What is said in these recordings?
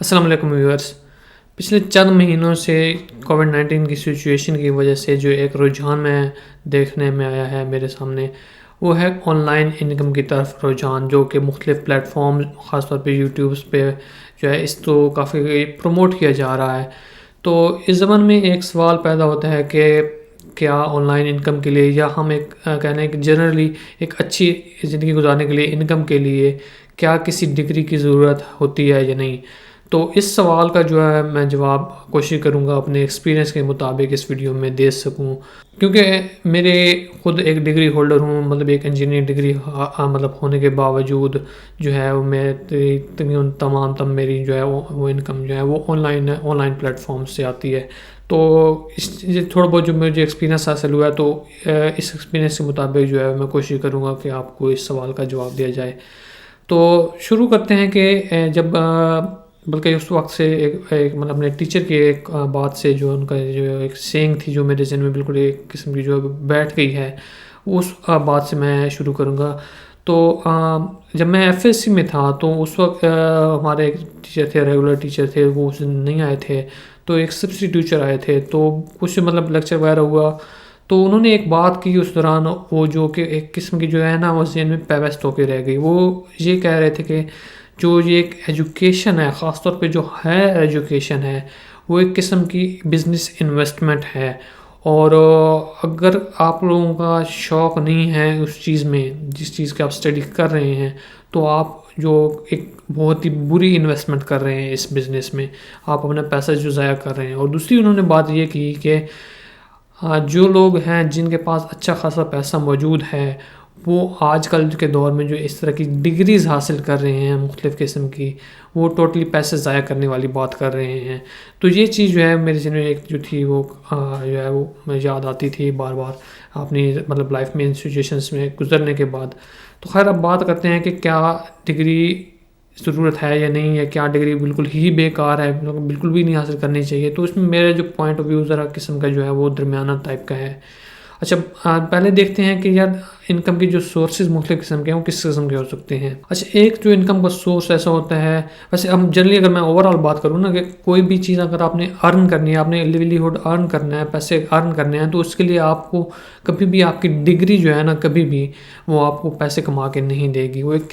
السلام علیکم ویورس. پچھلے چند مہینوں سے کووڈ-19 کی سچویشن کی وجہ سے جو ایک رجحان میں دیکھنے میں آیا ہے میرے سامنے، وہ ہے آن لائن انکم کی طرف رجحان، جو کہ مختلف پلیٹ فارم خاص طور پہ یوٹیوبس پہ جو ہے اس کو کافی پروموٹ کیا جا رہا ہے. تو اس زمانے میں ایک سوال پیدا ہوتا ہے کہ کیا آن لائن انکم کے لیے، یا ہم ایک کہنا ہے کہ جنرلی ایک اچھی زندگی گزارنے کے لیے انکم کے لیے کیا کسی ڈگری کی ضرورت ہوتی ہے یا نہیں. تو اس سوال کا جو ہے میں جواب کوشش کروں گا اپنے ایکسپیرینس کے مطابق اس ویڈیو میں دے سکوں، کیونکہ میرے خود ایک ڈگری ہولڈر ہوں، مطلب ایک انجینئر ڈگری مطلب ہونے کے باوجود جو ہے وہ میں تمام میری جو ہے وہ انکم جو ہے وہ آن لائن پلیٹ فارم سے آتی ہے. تو اس تھوڑا بہت جو مجھے ایکسپیرینس حاصل ہوا ہے، تو اس ایکسپیرینس کے مطابق جو ہے میں کوشش کروں گا کہ آپ کو اس سوال کا جواب دیا جائے. تو شروع کرتے ہیں کہ جب بلکہ اس وقت سے ایک مطلب اپنے ٹیچر کی ایک بات سے، جو ان کا جو ایک سینگ تھی جو میرے ذہن میں بالکل ایک قسم کی جو بیٹھ گئی ہے، اس بات سے میں شروع کروں گا. تو جب میں ایف ایس سی میں تھا تو اس وقت ہمارے ایک ٹیچر تھے، ریگولر ٹیچر تھے، وہ اس دن نہیں آئے تھے، تو ایک سبسٹی ٹیچر آئے تھے. تو کچھ مطلب لیکچر وغیرہ ہوا، تو انہوں نے ایک بات کی اس دوران، وہ جو کہ ایک قسم کی جو ہے نا وہ ذہن میں پیوست ہو کے رہ گئی. وہ یہ کہہ رہے تھے کہ جو یہ ایک ایجوکیشن ہے، خاص طور پہ جو ہائر ایجوکیشن ہے، وہ ایک قسم کی بزنس انویسٹمنٹ ہے. اور اگر آپ لوگوں کا شوق نہیں ہے اس چیز میں، جس چیز کی آپ اسٹڈی کر رہے ہیں، تو آپ جو ایک بہت ہی بری انویسٹمنٹ کر رہے ہیں اس بزنس میں، آپ اپنا پیسہ جو ضائع کر رہے ہیں. اور دوسری انہوں نے بات یہ کی کہ جو لوگ ہیں جن کے پاس اچھا خاصا پیسہ موجود ہے، وہ آج کل کے دور میں جو اس طرح کی ڈگریز حاصل کر رہے ہیں مختلف قسم کی، وہ ٹوٹلی پیسے ضائع کرنے والی بات کر رہے ہیں. تو یہ چیز جو ہے میرے ذہن میں ایک جو تھی وہ جو ہے وہ یاد آتی تھی بار بار اپنی مطلب لائف میں ان سچویشنس میں گزرنے کے بعد. تو خیر اب بات کرتے ہیں کہ کیا ڈگری ضرورت ہے یا نہیں، یا کیا ڈگری بالکل ہی بیکار ہے، بالکل بھی نہیں حاصل کرنی چاہیے. تو اس میں میرا جو پوائنٹ آف ویو ذرا قسم کا جو ہے وہ درمیانہ ٹائپ کا ہے. اچھا پہلے دیکھتے ہیں کہ یار انکم کی جو سورسز مختلف قسم کے ہیں وہ کس قسم کے ہو سکتے ہیں. اچھا ایک جو انکم کا سورس ایسا ہوتا ہے، ویسے ہم جنرلی اگر میں اوور آل بات کروں نا، کہ کوئی بھی چیز اگر آپ نے ارن کرنی ہے، آپ نے لیولیہڈ ارن کرنا ہے، پیسے ارن کرنے ہیں، تو اس کے لیے آپ کو کبھی بھی آپ کی ڈگری جو ہے نا، کبھی بھی وہ آپ کو پیسے کما کے نہیں دے گی. وہ ایک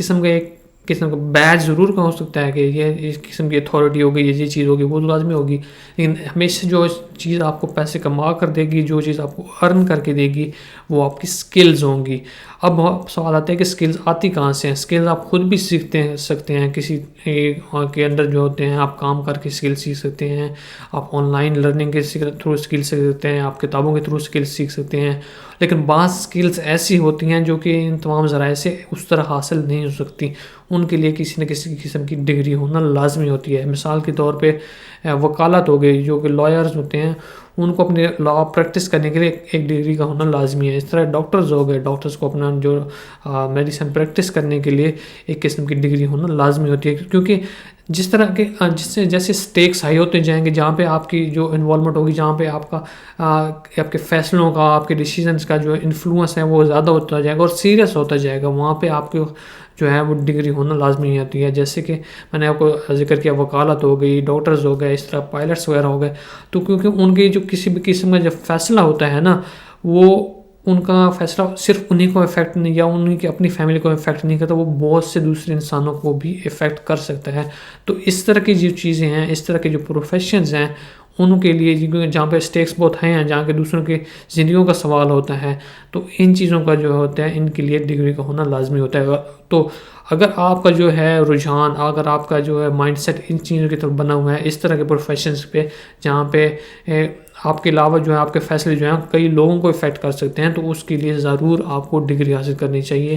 قسم کا بیج ضرور کا ہو سکتا ہے کہ یہ اس قسم کی اتھارٹی ہوگی، یہ چیز ہوگی، وہ لازمی ہوگی، لیکن ہمیشہ جو چیز آپ کو پیسے کما کر دے گی، جو چیز آپ کو ارن کر کے دے گی، وہ آپ کی سکلز ہوں گی. اب سوال آتا ہے کہ سکلز آتی کہاں سے ہیں؟ سکلز آپ خود بھی سکتے ہیں، کسی کے اندر جو ہوتے ہیں آپ کام کر کے سکل سیکھ سکتے ہیں، آپ آن لائن لرننگ کے تھرو سکل سیکھ سکتے ہیں، آپ کتابوں کے تھرو سکل سیکھ سکتے ہیں. لیکن بعض سکلز ایسی ہوتی ہیں جو کہ ان تمام ذرائع سے اس طرح حاصل نہیں ہو سکتی، ان کے لیے کسی نہ کسی قسم کی ڈگری ہونا لازمی ہوتی ہے. مثال کے طور پہ وکالت ہو گئی، جو کہ لائرز ہوتے ہیں، ان کو اپنے لا پریکٹس کرنے کے لیے ایک ڈگری کا ہونا لازمی ہے. اس طرح ڈاکٹرز ہو گئے، ڈاکٹرز کو اپنا جو میڈیسن پریکٹس کرنے کے لیے ایک قسم کی ڈگری ہونا لازمی ہوتی ہے. کیونکہ جس طرح کے جیسے سٹیکس ہائی ہوتے جائیں گے، جہاں پہ آپ کی جو انوالومنٹ ہوگی، جہاں پہ آپ کے فیصلوں کا، آپ کے ڈیسیژنس کا جو انفلوئنس ہے وہ زیادہ ہوتا جائے گا اور سیریس ہوتا جائے گا، وہاں پہ آپ کو جو ہے وہ ڈگری ہونا لازمی ہوتی ہے. جیسے کہ میں نے آپ کو ذکر کیا، وکالت ہو گئی، ڈاکٹرز ہو گئے، اس طرح پائلٹس وغیرہ ہو گئے. تو کیونکہ ان کی جو کسی بھی قسم کا جب فیصلہ ہوتا ہے نا، وہ ان کا فیصلہ صرف انہیں کو افیکٹ نہیں، یا انہیں کی اپنی فیملی کو افیکٹ نہیں کرتا، وہ بہت سے دوسرے انسانوں کو بھی افیکٹ کر سکتا ہے. تو اس طرح کی جو چیزیں ہیں، اس طرح کے جو پروفیشنز ہیں، ان کے لیے جہاں پہ اسٹیکس بہت ہیں، جہاں کے دوسروں کی زندگیوں کا سوال ہوتا ہے، تو ان چیزوں کا جو ہوتا ہے، ان کے لیے ڈگری کا ہونا لازمی ہوتا ہے. تو اگر آپ کا جو ہے رجحان، اگر آپ کا جو ہے مائنڈ سیٹ ان چیزوں کی طرف بنا ہوا ہے، اس طرح کے پروفیشنز پہ جہاں پہ آپ کے علاوہ جو ہے آپ کے فیصلے جو ہیں کئی لوگوں کو افیکٹ کر سکتے ہیں، تو اس کے لیے ضرور آپ کو ڈگری حاصل کرنی چاہیے.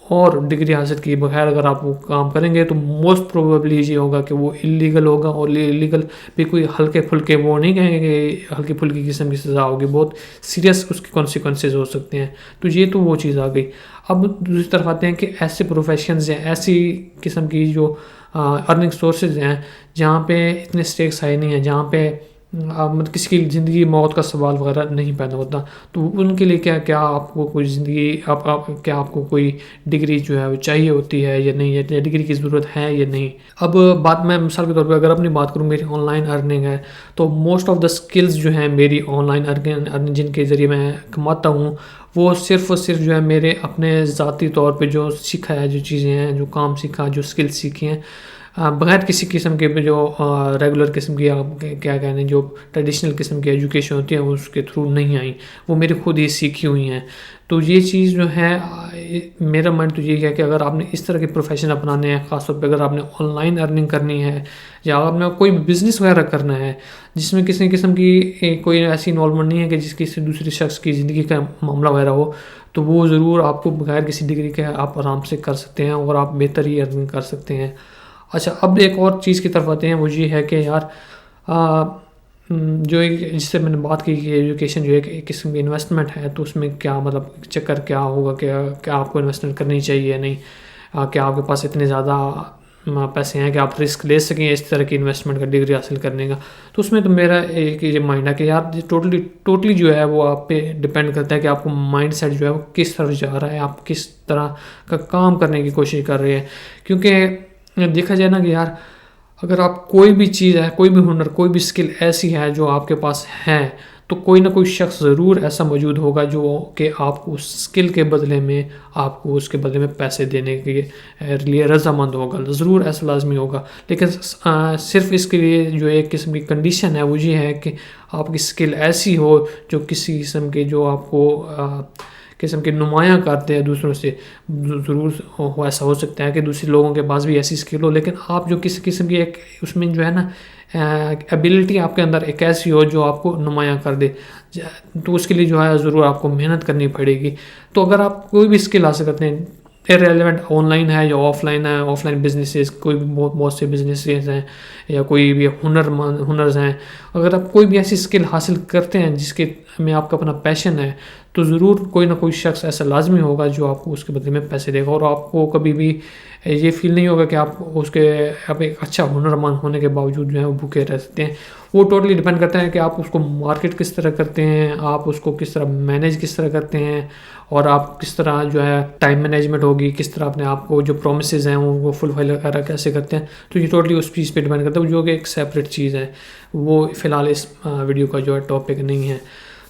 اور ڈگری حاصل کیے بغیر اگر آپ وہ کام کریں گے تو موسٹ پروبیبلی یہ ہوگا کہ وہ اللیگل ہوگا. اور اللیگل بھی کوئی ہلکے پھلکے وہ نہیں کہیں گے کہ ہلکی پھلکی قسم کی سزا ہوگی، بہت سیریس اس کے کانسیکوینسز ہو سکتے ہیں. تو یہ تو وہ چیز آ گئی. اب دوسری طرف آتے ہیں کہ ایسے پروفیشنز ہیں، ایسی قسم کی جو ارننگ سورسز ہیں، جہاں پہ اتنے اسٹیکس ہائی نہیں ہیں، جہاں پہ مطلب کسی کی زندگی موت کا سوال وغیرہ نہیں پیدا ہوتا. تو ان کے لیے کیا آپ کو کوئی زندگی کیا آپ کو کوئی ڈگری جو ہے وہ چاہیے ہوتی ہے یا نہیں, یا ڈگری کی ضرورت ہے یا نہیں. اب بات میں مثال کے طور پہ اگر اپنی بات کروں, میری آن لائن ارننگ ہے, تو موسٹ آف دا اسکلز جو ہیں میری آن لائن ارننگ جن کے ذریعے میں کماتا ہوں, وہ صرف اور صرف جو ہے میرے اپنے ذاتی طور پہ جو سیکھا ہے, جو چیزیں ہیں, جو کام سیکھا, جو اسکل سیکھی ہیں, بغیر کسی قسم کے جو ریگولر قسم کی کیا کہنے جو ٹریڈیشنل قسم کی ایجوکیشن ہوتی ہے اس کے تھرو نہیں آئیں, وہ میری خود ہی سیکھی ہوئی ہیں. تو یہ چیز جو ہے میرا مائنڈ تو یہی ہے کہ اگر آپ نے اس طرح کے پروفیشن اپنانے ہیں, خاص طور پہ اگر آپ نے آن لائن ارننگ کرنی ہے یا آپ نے کوئی بزنس وغیرہ کرنا ہے جس میں کسی قسم کی کوئی ایسی انوالومنٹ نہیں ہے کہ جس کی سے دوسری شخص کی زندگی کا معاملہ وغیرہ ہو, تو وہ ضرور آپ کو بغیر کسی ڈگری کے آپ آرام سے کر سکتے ہیں اور آپ بہتر ہی ارننگ کر سکتے ہیں. اچھا, اب ایک اور چیز کی طرف آتے ہیں, وہ یہ ہے کہ یار جو جس سے میں نے بات کی کہ ایجوکیشن جو ہے ایک قسم کی انویسٹمنٹ ہے, تو اس میں کیا مطلب چکر کیا ہوگا, کیا آپ کو انویسٹمنٹ کرنی چاہیے یا نہیں, کیا آپ کے پاس اتنے زیادہ پیسے ہیں کہ آپ رسک لے سکیں اس طرح کی انویسٹمنٹ کا ڈگری حاصل کرنے کا. تو اس میں تو میرا ایک یہ مائنڈ ہے کہ یار ٹوٹلی جو ہے وہ آپ پہ ڈپینڈ کرتا ہے کہ آپ کو مائنڈ سیٹ جو ہے وہ کس طرف جا رہا ہے, آپ کس طرح کا کام کرنے کی کوشش کر رہے ہیں. کیونکہ دیکھا جائے نا کہ یار اگر آپ کوئی بھی چیز ہے, کوئی بھی ہنر, کوئی بھی اسکل ایسی ہے جو آپ کے پاس ہے, تو کوئی نہ کوئی شخص ضرور ایسا موجود ہوگا جو کہ آپ کو اس اسکل کے بدلے میں آپ کو اس کے بدلے میں پیسے دینے کے لیے رضامند ہوگا, ضرور ایسا لازمی ہوگا. لیکن صرف اس کے لیے جو ایک قسم کی کنڈیشن ہے وہ یہ ہے کہ آپ کی اسکل ایسی ہو جو کسی قسم کے جو آپ کو قسم کے نمایاں کرتے ہیں دوسروں سے. ضرور ایسا ہو سکتا ہے کہ دوسرے لوگوں کے پاس بھی ایسی اسکل ہو, لیکن آپ جو کسی قسم کی ایک اس میں جو ہے نا ایبلٹی آپ کے اندر ایک ایسی ہو جو آپ کو نمایاں کر دے, تو اس کے لیے جو ہے ضرور آپ کو محنت کرنی پڑے گی. تو اگر آپ کوئی بھی اسکل حاصل کرتے ہیں, ریلیونٹ آن لائن ہے یا آف لائن ہے, آف لائن بزنسز, کوئی بھی بہت سے بزنسز ہیں یا کوئی بھی ہنرز ہیں, اگر آپ کوئی بھی ایسی اسکل حاصل کرتے ہیں جس کے میں آپ کا اپنا پیشن ہے, تو ضرور کوئی نہ کوئی شخص ایسا لازمی ہوگا جو آپ کو اس کے بدلے میں پیسے دے گا, اور آپ کو کبھی بھی یہ فیل نہیں ہوگا کہ آپ ایک اچھا ہنرمند ہونے کے باوجود جو ہے وہ بھوکے رہ سکتے ہیں. وہ ٹوٹلی ڈیپینڈ کرتا ہے کہ آپ اس کو مارکیٹ کس طرح کرتے ہیں, آپ اس کو کس طرح مینیج کس طرح کرتے ہیں, اور آپ کس طرح جو ہے ٹائم مینجمنٹ ہوگی, کس طرح اپنے آپ کو جو پرومسز ہیں وہ فلفل وغیرہ کیسے کرتے ہیں. تو یہ ٹوٹلی اس چیز پہ ڈیپینڈ کرتا ہے, جو کہ ایک سیپریٹ چیز ہے, وہ فی الحال اس ویڈیو کا جو ہے ٹاپک نہیں ہے.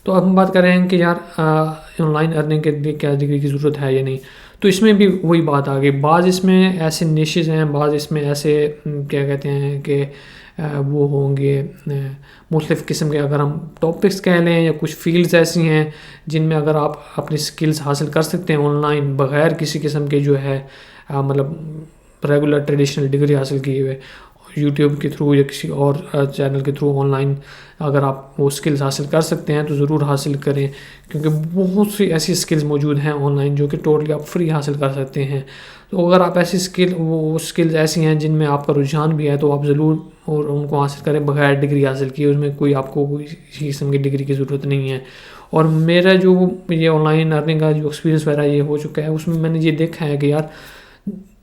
تو اب ہم بات کر رہے ہیں کہ یار آن لائن ارننگ کے لیے کیا ڈگری کی ضرورت ہے یا نہیں. تو اس میں بھی وہی بات آ گئی, بعض اس میں ایسے نیشز ہیں, بعض اس میں ایسے کیا کہتے ہیں کہ وہ ہوں گے مختلف قسم کے, اگر ہم ٹاپکس کہہ لیں, یا کچھ فیلڈز ایسی ہیں جن میں اگر آپ اپنی سکلز حاصل کر سکتے ہیں آن لائن بغیر کسی قسم کے جو ہے مطلب ریگولر ٹریڈیشنل ڈگری حاصل کیے ہوئے, یوٹیوب کے تھرو یا کسی اور چینل کے تھرو آن لائن اگر آپ وہ اسکلز حاصل کر سکتے ہیں تو ضرور حاصل کریں, کیونکہ بہت سی ایسی اسکلز موجود ہیں آن لائن جو کہ ٹوٹلی آپ فری حاصل کر سکتے ہیں. تو اگر آپ ایسی اسکلز ایسی ہیں جن میں آپ کا رجحان بھی ہے, تو آپ ضرور اور ان کو حاصل کریں بغیر ڈگری حاصل کیے, اس میں کوئی آپ کو کوئی قسم کی ڈگری کی ضرورت نہیں ہے. اور میرا جو یہ آن لائن ارننگ کا جو ایکسپیرینس وغیرہ یہ ہو چکا ہے, اس میں نے یہ دیکھا ہے کہ یار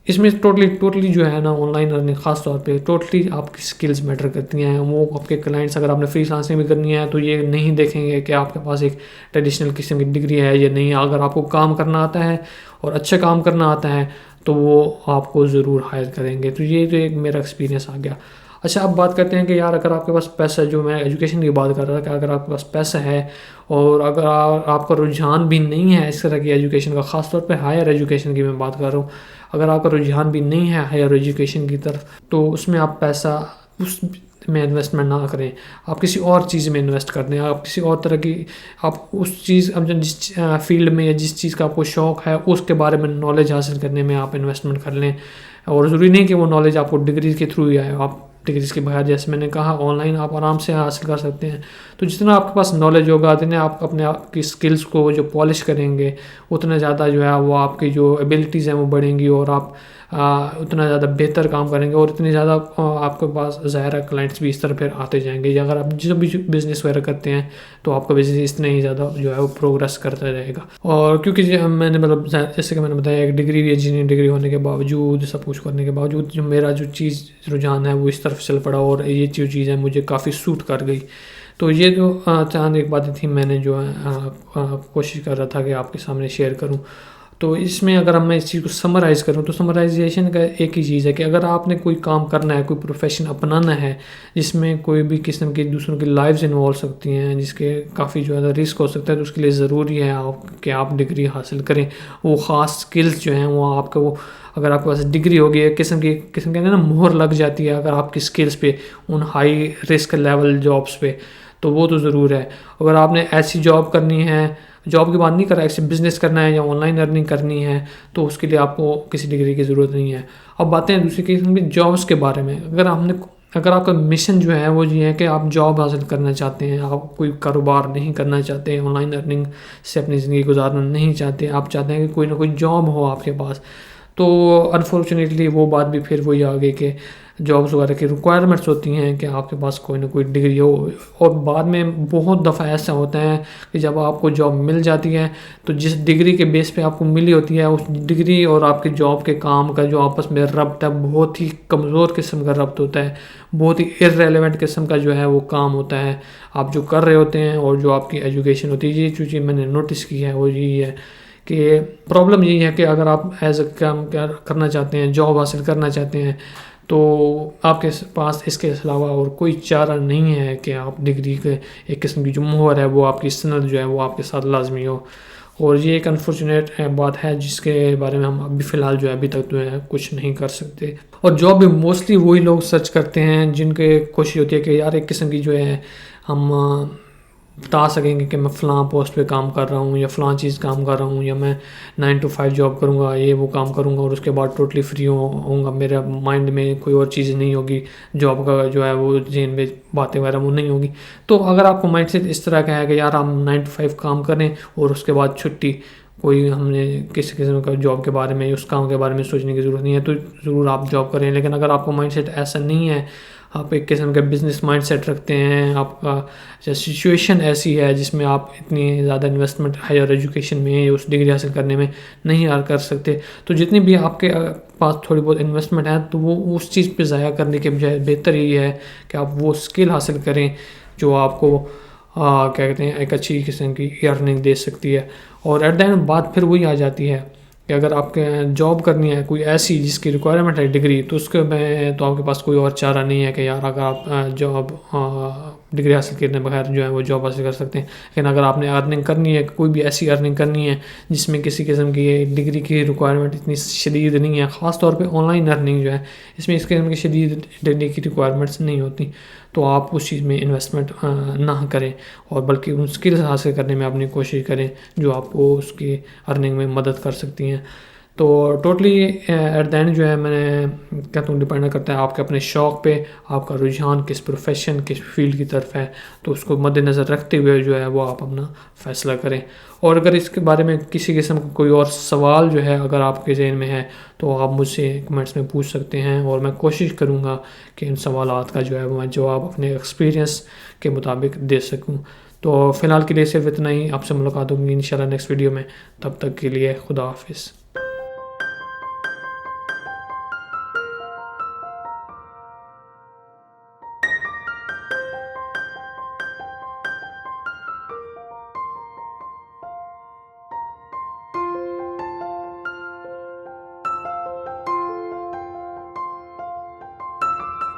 اس میں ٹوٹلی جو ہے نا آن لائن ارننگ خاص طور پہ ٹوٹلی آپ کی سکلز میٹر کرتی ہیں. وہ آپ کے کلائنٹس, اگر آپ نے فری لانسنگ بھی کرنی ہے تو یہ نہیں دیکھیں گے کہ آپ کے پاس ایک ٹریڈیشنل قسم کی ڈگری ہے یا نہیں. اگر آپ کو کام کرنا آتا ہے اور اچھا کام کرنا آتا ہے تو وہ آپ کو ضرور ہائر کریں گے. تو یہ جو ایک میرا ایکسپیرینس آ گیا. اچھا, اب بات کرتے ہیں کہ یار اگر آپ کے پاس پیسہ, جو میں ایجوکیشن کی بات کر رہا تھا, کہ اگر آپ کے پاس پیسہ ہے اور اگر آپ کا رجحان بھی نہیں ہے اس طرح کی ایجوکیشن کا, خاص طور پہ ہائر ایجوکیشن کی میں بات کر رہا ہوں, اگر آپ کا رجحان بھی نہیں ہے ہائر ایجوکیشن کی طرف, تو اس میں آپ پیسہ اس میں انویسٹمنٹ نہ کریں, آپ کسی اور چیز میں انویسٹ کر دیں. آپ کسی اور طرح کی آپ اس چیز, اب جس فیلڈ میں یا جس چیز کا آپ کو شوق ہے اس کے بارے میں نالج حاصل کرنے میں آپ انویسٹمنٹ کر لیں. اور ضروری نہیں کہ وہ نالج آپ کو ڈگری کے تھرو ہی آئے, آپ ڈگریز کے بغیر, جیسے میں نے کہا, آن لائن آپ آرام سے حاصل کر سکتے ہیں. تو جتنا آپ کے پاس نالج ہوگا, اتنے آپ اپنے آپ کی اسکلس کو جو پالش کریں گے, اتنا زیادہ جو ہے وہ آپ کی جو ایبلٹیز ہیں وہ بڑھیں گی, اور آپ اتنا زیادہ بہتر کام کریں گے اور اتنے زیادہ آپ کے پاس ظاہر کلائنٹس بھی اس طرح پھر آتے جائیں گے. یا اگر آپ جو بھی بزنس وغیرہ کرتے ہیں تو آپ کا بزنس اتنا ہی زیادہ جو ہے وہ پروگریس کرتا رہے گا. اور کیونکہ میں نے مطلب جیسے کہ میں نے بتایا ایک ڈگری انجینئرنگ ڈگری ہونے کے باوجود سب کچھ کرنے کے باوجود جو میرا جو چیز رجحان ہے وہ اس طرف چل پڑا اور یہ جو چیز ہے مجھے کافی سوٹ کر گئی. تو یہ جو چاند ایک باتیں تھیں میں نے جو ہے کوشش کر رہا تھا کہ آپ کے سامنے شیئر کروں. تو اس میں اگر میں اس چیز کو سمرائز کروں تو سمرائزیشن کا ایک ہی چیز ہے کہ اگر آپ نے کوئی کام کرنا ہے, کوئی پروفیشن اپنانا ہے جس میں کوئی بھی قسم کی دوسروں کی لائفز انوالو سکتی ہیں, جس کے کافی جو ہے رسک ہو سکتا ہے, تو اس کے لیے ضروری ہے کہ آپ ڈگری حاصل کریں. وہ خاص سکلز جو ہیں وہ آپ کو اگر آپ کے پاس ڈگری ہوگی ایک قسم کی نا مہر لگ جاتی ہے اگر آپ کی سکلز پہ in high risk level jobs پہ, تو وہ تو ضرور ہے. اگر آپ نے ایسی جاب کرنی ہے, جاب کی بات نہیں کر رہا, ایسے بزنس کرنا ہے یا آن لائن ارننگ کرنی ہے, تو اس کے لیے آپ کو کسی ڈگری کی ضرورت نہیں ہے. اب باتیں ہیں دوسری قسم کی جابس کے بارے میں. اگر آپ کا مشن جو ہے وہ یہ ہے کہ آپ جاب حاصل کرنا چاہتے ہیں, آپ کوئی کاروبار نہیں کرنا چاہتے, آن لائن ارننگ سے اپنی زندگی گزارنا نہیں چاہتے, آپ چاہتے ہیں کہ کوئی نہ کوئی جاب ہو آپ کے پاس, تو انفارچونیٹلی وہ بات بھی پھر وہی آ گئی کہ جابس وغیرہ کی ریکوائرمنٹس ہوتی ہیں کہ آپ کے پاس کوئی نہ کوئی ڈگری ہو. اور بعد میں بہت دفعہ ایسا ہوتا ہے کہ جب آپ کو جاب مل جاتی ہے تو جس ڈگری کے بیس پہ آپ کو ملی ہوتی ہے اس ڈگری اور آپ کے جاب کے کام کا جو آپس میں ربط ہے بہت ہی کمزور قسم کا ربط ہوتا ہے, بہت ہی ارریلیونٹ قسم کا جو ہے وہ کام ہوتا ہے آپ جو کر رہے ہوتے ہیں اور جو آپ کی ایجوکیشن ہوتی ہے. یہ جو چیز میں نے نوٹس کی ہے وہ یہی ہے کہ پرابلم یہی ہے کہ اگر آپ ایز اے کام کرنا چاہتے ہیں, جاب حاصل کرنا چاہتے ہیں, تو آپ کے پاس اس کے علاوہ اور کوئی چارہ نہیں ہے کہ آپ ڈگری کے ایک قسم کی جو مہر ہے وہ آپ کی سند جو ہے وہ آپ کے ساتھ لازمی ہو. اور یہ ایک انفارچونیٹ بات ہے جس کے بارے میں ہم ابھی فی الحال جو ہے ابھی تک جو ہے کچھ نہیں کر سکتے. اور جاب بھی موسٹلی وہی لوگ سرچ کرتے ہیں جن کے کوشش ہوتی ہے کہ یار ایک قسم کی جو ہے ہم بتا سکیں گے کہ میں فلاں پوسٹ پہ کام کر رہا ہوں یا فلاں چیز کام کر رہا ہوں, یا میں 9 to 5 جاب کروں گا, یہ وہ کام کروں گا اور اس کے بعد ٹوٹلی فری ہوں گا, میرا مائنڈ میں کوئی اور چیز نہیں ہوگی, جاب کا جو ہے وہ ذہن میں باتیں وغیرہ وہ نہیں ہوگی. تو اگر آپ کو مائنڈ سیٹ اس طرح کا ہے کہ یار ہم 9 to 5 کام کریں اور اس کے بعد چھٹی, کوئی ہم نے کسی قسم کا جاب کے بارے میں اس کام کے بارے میں سوچنے کی ضرورت نہیں ہے, تو ضرور آپ جاب کریں. لیکن اگر آپ کو مائنڈ سیٹ ایسا نہیں ہے, آپ ایک قسم کا بزنس مائنڈ سیٹ رکھتے ہیں, آپ کا سچویشن ایسی ہے جس میں آپ اتنی زیادہ انویسٹمنٹ ہائر ایجوکیشن میں اس ڈگری حاصل کرنے میں نہیں کر سکتے, تو جتنی بھی آپ کے پاس تھوڑی بہت انویسٹمنٹ ہے تو وہ اس چیز پہ ضائع کرنے کے بجائے بہتر یہ ہے کہ آپ وہ اسکل حاصل کریں جو آپ کو کیا کہتے ہیں ایک اچھی قسم کی ارننگ دے سکتی ہے. اور ایٹ دا اینڈ بات پھر وہی آ جاتی ہے کہ اگر آپ کے جاب کرنی ہے کوئی ایسی جس کی ریکوائرمنٹ ہے ڈگری, تو اس کے میں تو آپ کے پاس کوئی اور چارہ نہیں ہے کہ یار اگر آپ جاب ڈگری حاصل کرنے بغیر جو ہے وہ جاب حاصل کر سکتے ہیں. لیکن اگر آپ نے ارننگ کرنی ہے, کوئی بھی ایسی ارننگ کرنی ہے جس میں کسی قسم کی ڈگری کی ریکوائرمنٹ اتنی شدید نہیں ہے, خاص طور پہ آن لائن ارننگ جو ہے اس میں اس قسم کی شدید ڈگری کی ریکوائرمنٹس نہیں ہوتی, تو آپ اس چیز میں انویسٹمنٹ نہ کریں اور بلکہ ان سکلز حاصل کرنے میں اپنی کوشش کریں جو آپ کو اس کی ارننگ میں مدد کر سکتی ہیں. تو ٹوٹلی ایٹ دا اینڈ جو ہے میں نے کہتا ہوں ڈپینڈ کرتا ہے آپ کے اپنے شوق پہ, آپ کا رجحان کس پروفیشن کس فیلڈ کی طرف ہے, تو اس کو مد نظر رکھتے ہوئے جو ہے وہ آپ اپنا فیصلہ کریں. اور اگر اس کے بارے میں کسی قسم کا کوئی اور سوال جو ہے اگر آپ کے ذہن میں ہے تو آپ مجھ سے کمنٹس میں پوچھ سکتے ہیں, اور میں کوشش کروں گا کہ ان سوالات کا جو ہے وہ جواب اپنے ایکسپیرینس کے مطابق دے سکوں. تو فی الحال کے لیے صرف اتنا ہی, آپ سے ملاقات ہوگی انشاءاللہ نیکسٹ ویڈیو میں, تب تک کے لیے خدا حافظ.